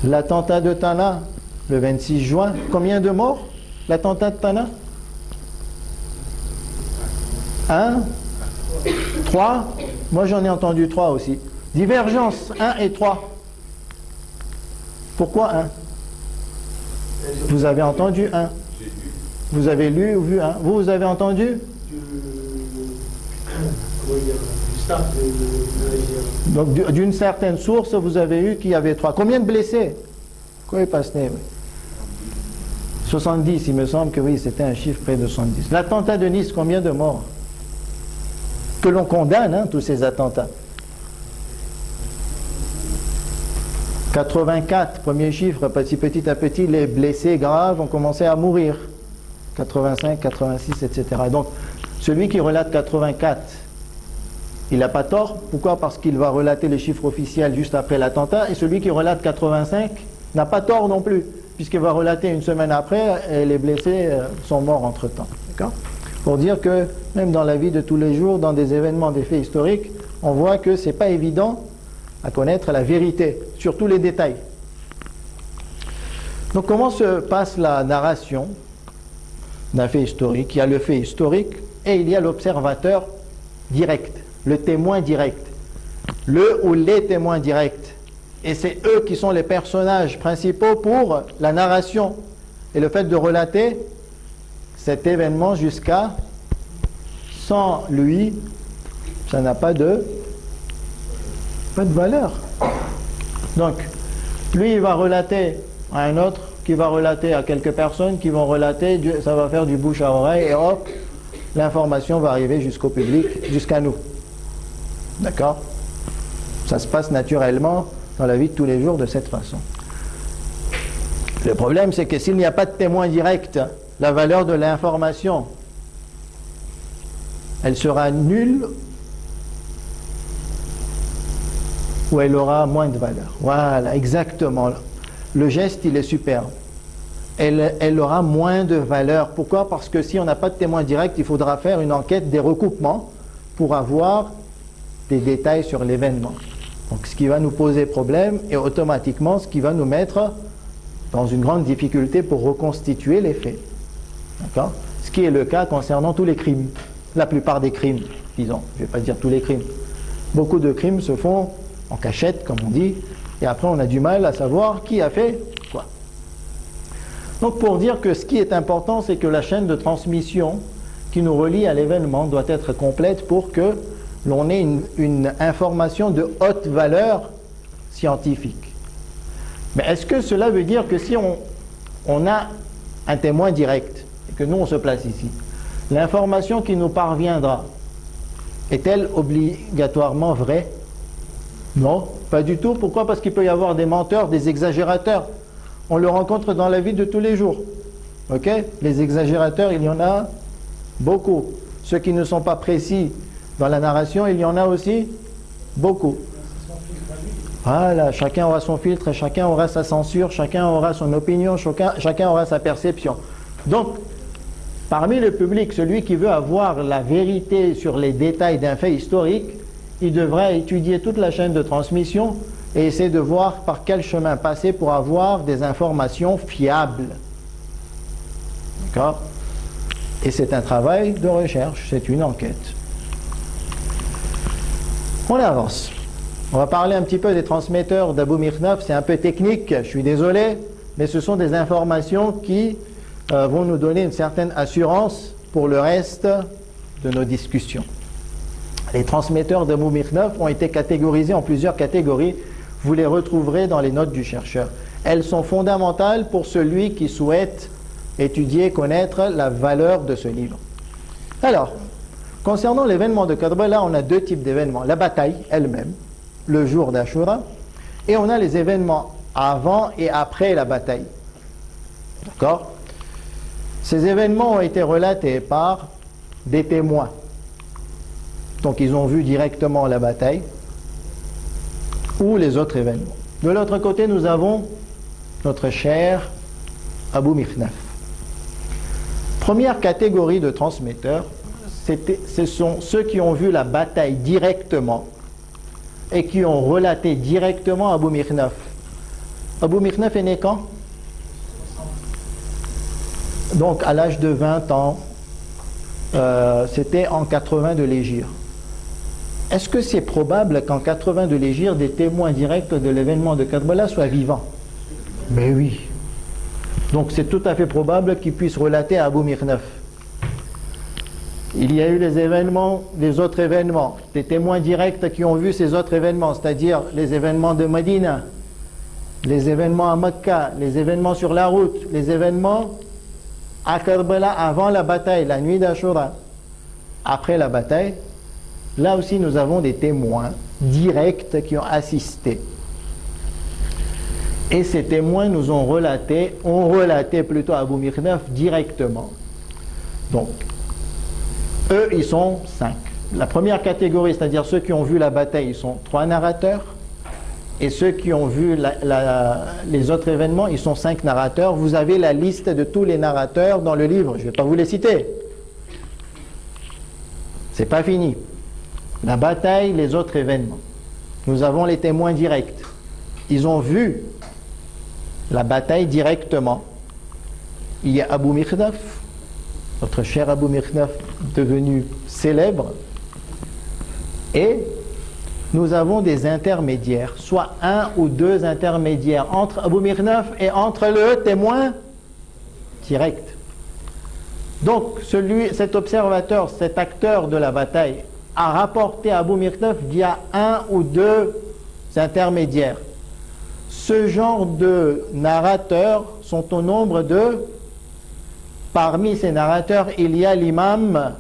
L'attentat de Tana, le 26 juin. Combien de morts? L'attentat de Tana? 1, 3. Moi j'en ai entendu 3 aussi. Divergence, 1 et 3. Pourquoi 1? Vous avez entendu 1. Vous avez lu ou vu 1. Vous avez entendu? Donc d'une certaine source, vous avez eu qu'il y avait 3. Combien de blessés? Quoi est passé? 70, il me semble que oui, c'était un chiffre près de 70. L'attentat de Nice, combien de morts? Que l'on condamne, hein, tous ces attentats. 84, premier chiffre, petit à petit, les blessés graves ont commencé à mourir. 85, 86, etc. Donc, celui qui relate 84, il n'a pas tort. Pourquoi? Parce qu'il va relater les chiffres officiels juste après l'attentat. Et celui qui relate 85 n'a pas tort non plus, puisqu'il va relater une semaine après et les blessés sont morts entre-temps. D'accord? Pour dire que même dans la vie de tous les jours, dans des événements, des faits historiques, on voit que ce n'est pas évident à connaître la vérité, sur tous les détails. Donc comment se passe la narration d'un fait historique? Il y a le fait historique et il y a l'observateur direct, le témoin direct, le ou les témoins directs. Et c'est eux qui sont les personnages principaux pour la narration et le fait de relater cet événement jusqu'à... Sans lui, ça n'a pas de valeur. Donc, lui, il va relater à un autre, qui va relater à quelques personnes, qui vont relater, ça va faire du bouche à oreille, et hop, l'information va arriver jusqu'au public, jusqu'à nous. D'accord? Ça se passe naturellement dans la vie de tous les jours de cette façon. Le problème, c'est que s'il n'y a pas de témoin direct, la valeur de l'information, elle sera nulle ou elle aura moins de valeur. Voilà, exactement. Le geste, il est superbe. Elle aura moins de valeur. Pourquoi? Parce que si on n'a pas de témoin direct, il faudra faire une enquête des recoupements pour avoir des détails sur l'événement. Donc ce qui va nous poser problème et automatiquement ce qui va nous mettre dans une grande difficulté pour reconstituer les faits. D'accord? Ce qui est le cas concernant tous les crimes. La plupart des crimes, disons, je ne vais pas dire tous les crimes, Beaucoup de crimes se font en cachette, comme on dit, et après on a du mal à savoir qui a fait quoi. Donc pour dire que ce qui est important, c'est que la chaîne de transmission qui nous relie à l'événement doit être complète pour que l'on ait une information de haute valeur scientifique. Mais est-ce que cela veut dire que si on a un témoin direct, et que nous on se place ici, l'information qui nous parviendra est-elle obligatoirement vraie? Non, pas du tout. Pourquoi? Parce qu'il peut y avoir des menteurs, des exagérateurs. On le rencontre dans la vie de tous les jours. Ok? Les exagérateurs, il y en a beaucoup. Ceux qui ne sont pas précis dans la narration, il y en a aussi beaucoup. Voilà, chacun aura son filtre, chacun aura sa censure, chacun aura son opinion, chacun aura sa perception. Donc, parmi le public, celui qui veut avoir la vérité sur les détails d'un fait historique, il devrait étudier toute la chaîne de transmission et essayer de voir par quel chemin passer pour avoir des informations fiables. D'accord? Et c'est un travail de recherche, c'est une enquête. On avance. On va parler un petit peu des transmetteurs d'Abou Mikhnaf. C'est un peu technique, je suis désolé, mais ce sont des informations qui vont nous donner une certaine assurance pour le reste de nos discussions. Les transmetteurs d'Abou Mikhnaf ont été catégorisés en plusieurs catégories. Vous les retrouverez dans les notes du chercheur. Elles sont fondamentales pour celui qui souhaite étudier, connaître la valeur de ce livre. Alors, concernant l'événement de Karbala, on a deux types d'événements. La bataille elle-même, le jour d'Ashura, et on a les événements avant et après la bataille. D'accord? Ces événements ont été relatés par des témoins. Donc ils ont vu directement la bataille ou les autres événements. De l'autre côté, nous avons notre cher Abou Mikhnaf. Première catégorie de transmetteurs, ce sont ceux qui ont vu la bataille directement et qui ont relaté directement Abou Mikhnaf. Abou Mikhnaf est né quand? Donc à l'âge de 20 ans, c'était en 80 de l'Hégire. Est-ce que c'est probable qu'en 80 de l'Hégire, des témoins directs de l'événement de Karbala soient vivants? Mais oui. Donc c'est tout à fait probable qu'ils puissent relater à Abou Mikhnaf. Il y a eu les événements, les autres événements, des témoins directs qui ont vu ces autres événements, c'est-à-dire les événements de Médine, les événements à Mecca, les événements sur la route, les événements à Karbala avant la bataille, la nuit d'Ashura, après la bataille. Là aussi, nous avons des témoins directs qui ont assisté. Et ces témoins nous ont relaté plutôt à Abou Mikhnaf directement. Donc, eux, ils sont 5. La première catégorie, c'est-à-dire ceux qui ont vu la bataille, ils sont 3 narrateurs. Et ceux qui ont vu les autres événements, ils sont 5 narrateurs. Vous avez la liste de tous les narrateurs dans le livre. Je ne vais pas vous les citer. C'est pas fini. La bataille, les autres événements. Nous avons les témoins directs. Ils ont vu la bataille directement. Il y a Abou Mikhnaf, notre cher Abou Mikhnaf devenu célèbre. Et nous avons des intermédiaires, soit 1 ou 2 intermédiaires entre Abou Mikhnaf et entre le témoin direct. Donc cet observateur, cet acteur de la bataille a rapporté à Abou Mikhnaf via 1 ou 2 intermédiaires. Ce genre de narrateurs sont au nombre de... Parmi ces narrateurs, il y a l'imam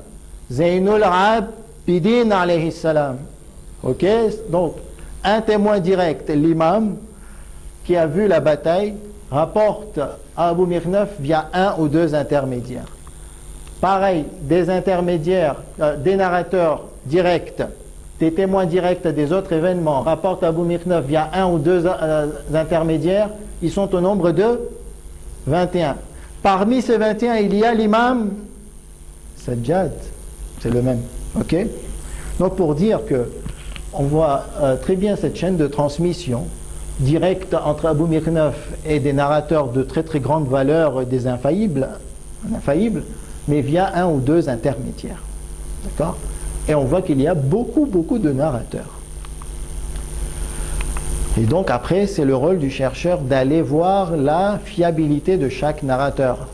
Zaynul Abidin alayhi salam. Ok? Donc, un témoin direct, l'imam, qui a vu la bataille, rapporte à Abou Mikhnaf via 1 ou 2 intermédiaires. Pareil, des intermédiaires, des narrateurs directs, des témoins directs des autres événements, rapportent à Abou Mikhnaf via 1 ou 2 intermédiaires, ils sont au nombre de 21. Parmi ces 21, il y a l'imam Sajjad, c'est le même. Ok? Donc pour dire que on voit très bien cette chaîne de transmission directe entre Abou Mikhnaf et des narrateurs de très très grande valeur, des infaillibles, mais via 1 ou 2 intermédiaires. D'accord? Et on voit qu'il y a beaucoup de narrateurs. Et donc après, c'est le rôle du chercheur d'aller voir la fiabilité de chaque narrateur.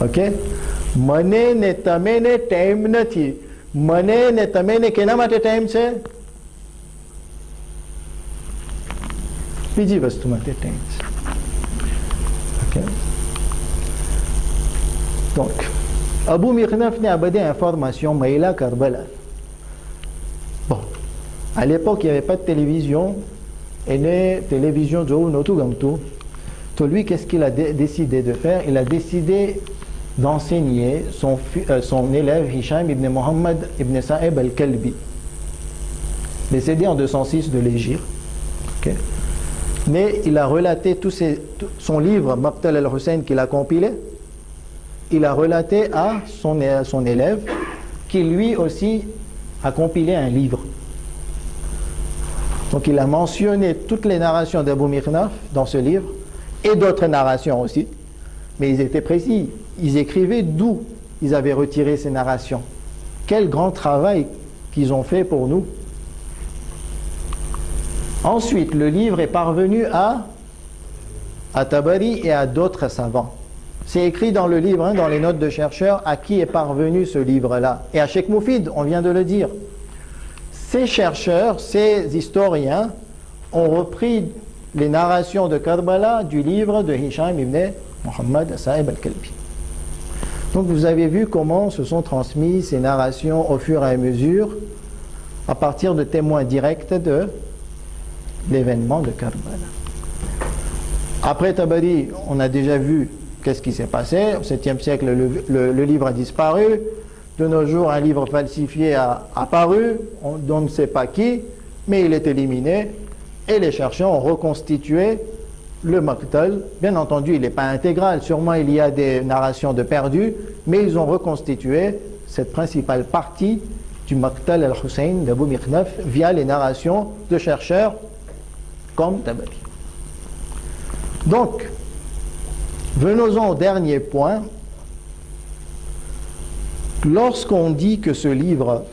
Ok? મને ને તમે ને ટાઈમ નથી. મને ને તમે ને કેના માટે ટાઈમ છે? બીજી વસ્તુ માટે ટાઈમ છે. Ok? Donc, Abu Mikhnaf ne a badi information Maïla Karbala. Bon, à l'époque, il n'y avait pas de télévision, et ne télévision de tout comme tout. Donc lui, qu'est-ce qu'il a décidé de faire? Il a décidé d'enseigner son élève Hisham ibn Muhammad ibn Sa'ib al-Kalbi, décédé en 206 de l'Hégire. Okay. Mais il a relaté son livre Maqtal al-Hussein qu'il a compilé, il a relaté à son élève qui lui aussi a compilé un livre. Donc il a mentionné toutes les narrations d'Abu Mikhnaf dans ce livre et d'autres narrations aussi, mais ils étaient précis, ils écrivaient d'où ils avaient retiré ces narrations. Quel grand travail qu'ils ont fait pour nous. Ensuite, le livre est parvenu à Tabari et à d'autres savants. C'est écrit dans le livre, dans les notes de chercheurs, à qui est parvenu ce livre-là. Et à Cheikh Moufid, on vient de le dire. Ces chercheurs, ces historiens, ont repris les narrations de Karbala du livre de Hisham ibn Muhammad Sa'ib al-Kalbi. Donc vous avez vu comment se sont transmises ces narrations au fur et à mesure, à partir de témoins directs de l'événement de Karbala. Après Tabari, on a déjà vu qu'est-ce qui s'est passé. Au 7e siècle, le livre a disparu. De nos jours, un livre falsifié a apparu. On ne sait pas qui, mais il est éliminé. Et les chercheurs ont reconstitué le Maqtal. Bien entendu, il n'est pas intégral. Sûrement, il y a des narrations de perdus, mais ils ont reconstitué cette principale partie du Maqtal al-Hussein d'Abu Mikhnaf via les narrations de chercheurs comme Tabari. Donc, venons-en au dernier point. Lorsqu'on dit que ce livre,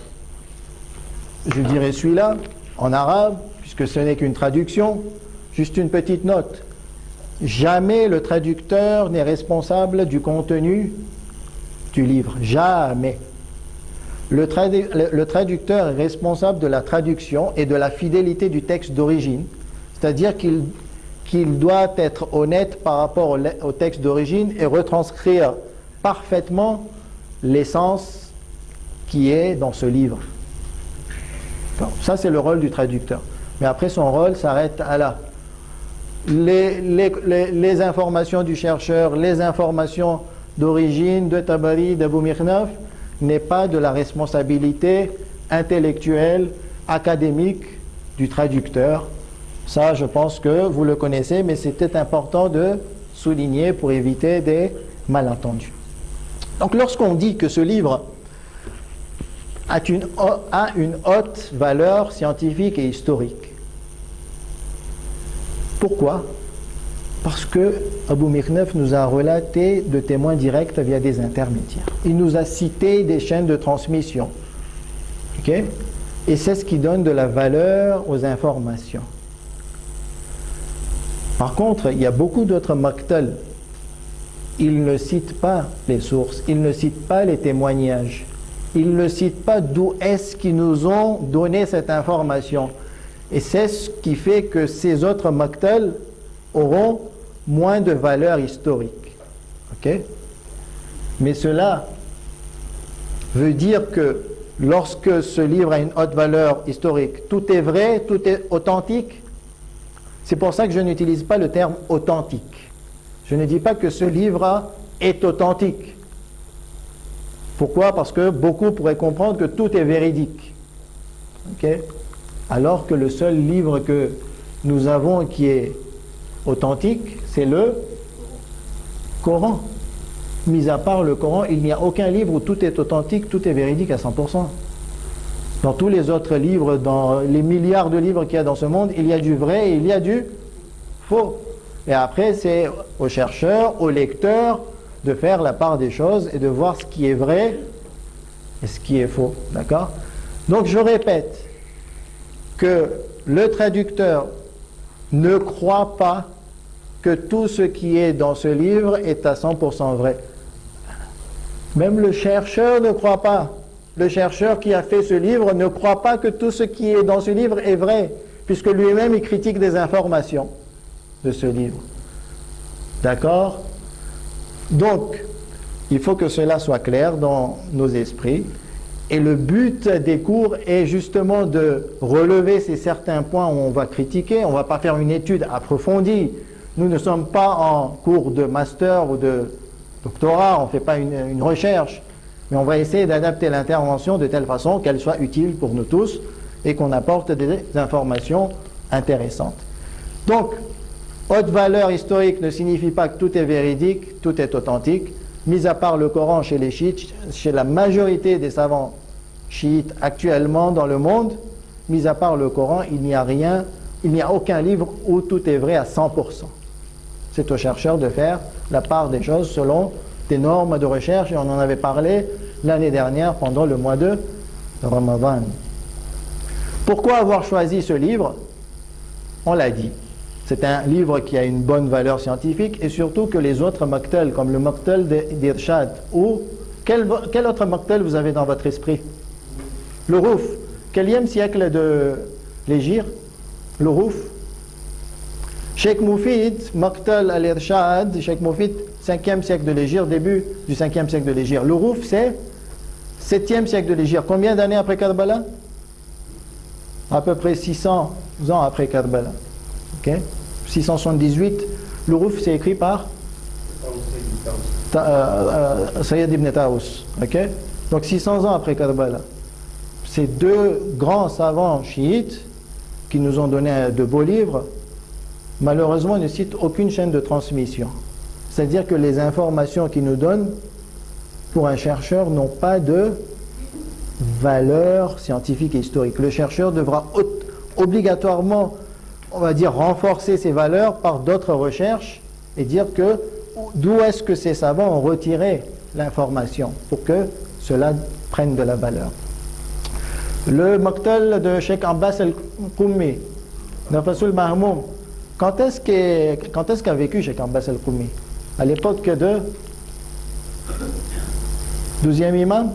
je dirais celui-là, en arabe, puisque ce n'est qu'une traduction, juste une petite note. Jamais le traducteur n'est responsable du contenu du livre. Jamais. Le traducteur est responsable de la traduction et de la fidélité du texte d'origine. C'est-à-dire qu'il doit être honnête par rapport au texte d'origine et retranscrire parfaitement l'essence qui est dans ce livre. Bon, ça, c'est le rôle du traducteur. Mais après, son rôle s'arrête à là. Les informations du chercheur, les informations d'origine de Tabari, d'Abu Mikhnaf, n'est pas de la responsabilité intellectuelle, académique du traducteur. Ça, je pense que vous le connaissez, mais c'était important de souligner pour éviter des malentendus. Donc, lorsqu'on dit que ce livre a une haute valeur scientifique et historique, pourquoi? Parce que Abu Mikhnaf nous a relaté de témoins directs via des intermédiaires. Il nous a cité des chaînes de transmission. Okay? Et c'est ce qui donne de la valeur aux informations. Par contre, il y a beaucoup d'autres Maqtal. Ils ne citent pas les sources, ils ne citent pas les témoignages, ils ne citent pas d'où est-ce qu'ils nous ont donné cette information. Et c'est ce qui fait que ces autres Maqtal auront moins de valeur historique. Okay? Mais cela veut dire que lorsque ce livre a une haute valeur historique, tout est vrai, tout est authentique. C'est pour ça que je n'utilise pas le terme authentique. Je ne dis pas que ce livre est authentique. Pourquoi? Parce que beaucoup pourraient comprendre que tout est véridique. Okay? Alors que le seul livre que nous avons qui est authentique, c'est le Coran. Mis à part le Coran, il n'y a aucun livre où tout est authentique, tout est véridique à 100%. Dans tous les autres livres, dans les milliards de livres qu'il y a dans ce monde, il y a du vrai et il y a du faux. Et après, c'est aux chercheurs, aux lecteurs de faire la part des choses et de voir ce qui est vrai et ce qui est faux. D'accord? Donc je répète que le traducteur ne croit pas que tout ce qui est dans ce livre est à 100% vrai. Même le chercheur ne croit pas. Le chercheur qui a fait ce livre ne croit pas que tout ce qui est dans ce livre est vrai, puisque lui-même il critique des informations de ce livre. D'accord? Donc, il faut que cela soit clair dans nos esprits. Et le but des cours est justement de relever ces certains points où on va critiquer. On ne va pas faire une étude approfondie. Nous ne sommes pas en cours de master ou de doctorat, on ne fait pas une recherche. Mais on va essayer d'adapter l'intervention de telle façon qu'elle soit utile pour nous tous et qu'on apporte des informations intéressantes. Donc, haute valeur historique ne signifie pas que tout est véridique, tout est authentique. Mis à part le Coran chez les chiites, chez la majorité des savants chiites actuellement dans le monde, mis à part le Coran, il n'y a rien, il n'y a aucun livre où tout est vrai à 100%. C'est aux chercheurs de faire la part des choses selon des normes de recherche, et on en avait parlé l'année dernière pendant le mois de Ramadan. Pourquoi avoir choisi ce livre? On l'a dit. C'est un livre qui a une bonne valeur scientifique et surtout que les autres Maktal, comme le Maktal d'Irshad, ou quel autre Maktal vous avez dans votre esprit? Le Rouf. Quel siècle de l'Hégire? Le Rouf. Sheikh Moufid, Maktal al-Irshad, Sheikh Moufid, 5e siècle de l'Hégire, début du 5e siècle de l'Hégire. Le Rouf, c'est 7e siècle de l'Hégire. Combien d'années après Karbala? À peu près 600 ans après Karbala. Okay. 678, le Rouf c'est écrit par Sayyid ibn Taous. Okay. Donc 600 ans après Karbala. Ces deux grands savants chiites qui nous ont donné de beaux livres, malheureusement ne citent aucune chaîne de transmission. C'est-à-dire que les informations qu'ils nous donnent, pour un chercheur, n'ont pas de valeur scientifique et historique. Le chercheur devra obligatoirement, on va dire, renforcer ces valeurs par d'autres recherches et dire que d'où est-ce que ces savants ont retiré l'information pour que cela prenne de la valeur. Le Maktal de Cheikh Abbas al-Qummi, Nafasul Mahmoum, quand est-ce qu'a vécu Cheikh Abbas al-Qummi? À l'époque de 12e imam,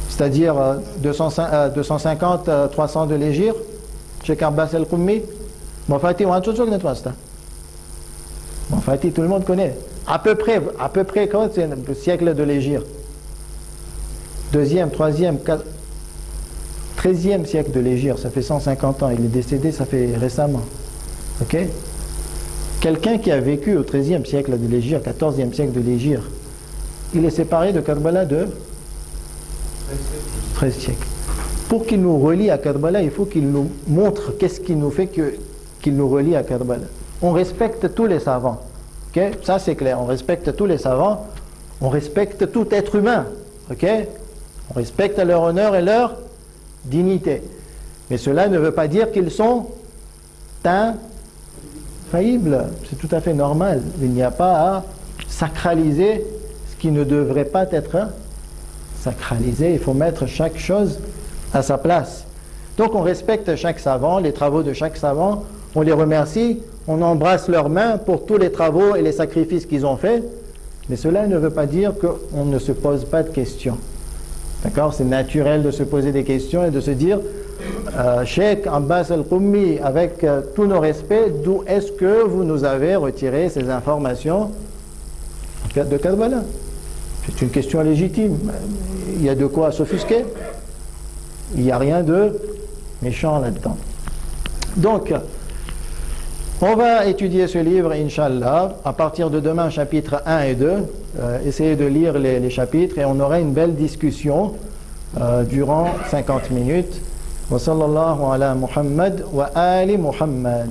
c'est-à-dire 250-300 de l'Hégire. Cheikh Abbas al-Qummi, Mafati, Mafati, tout le monde connaît. À peu près quand c'est le siècle de l'Hégire? 2e, 3e, 13e siècle de l'Hégire, ça fait 150 ans. Il est décédé, ça fait récemment. Ok? Quelqu'un qui a vécu au 13e siècle de l'Hégire, 14e siècle de l'Hégire, il est séparé de Karbala de 13 siècles. Pour qu'il nous relie à Karbala, il faut qu'il nous montre qu'est-ce qui nous fait qu'il nous relie à Karbala. On respecte tous les savants. Okay? Ça c'est clair, on respecte tous les savants, on respecte tout être humain. Okay? On respecte leur honneur et leur dignité. Mais cela ne veut pas dire qu'ils sont infaillibles. C'est tout à fait normal. Il n'y a pas à sacraliser ce qui ne devrait pas être sacralisé. Il faut mettre chaque chose à sa place. Donc on respecte chaque savant, les travaux de chaque savant, on les remercie, on embrasse leurs mains pour tous les travaux et les sacrifices qu'ils ont faits, mais cela ne veut pas dire qu'on ne se pose pas de questions. D'accord? C'est naturel de se poser des questions et de se dire Cheikh Abbas al-Qummi, avec tous nos respects, d'où est-ce que vous nous avez retiré ces informations de Karbala? C'est une question légitime. Il y a de quoi s'offusquer. Il n'y a rien de méchant là-dedans. Donc, on va étudier ce livre, Inch'Allah, à partir de demain, chapitres 1 et 2. Essayez de lire les chapitres et on aura une belle discussion durant 50 minutes. Wa sallallahu ala Muhammad wa ali Muhammad.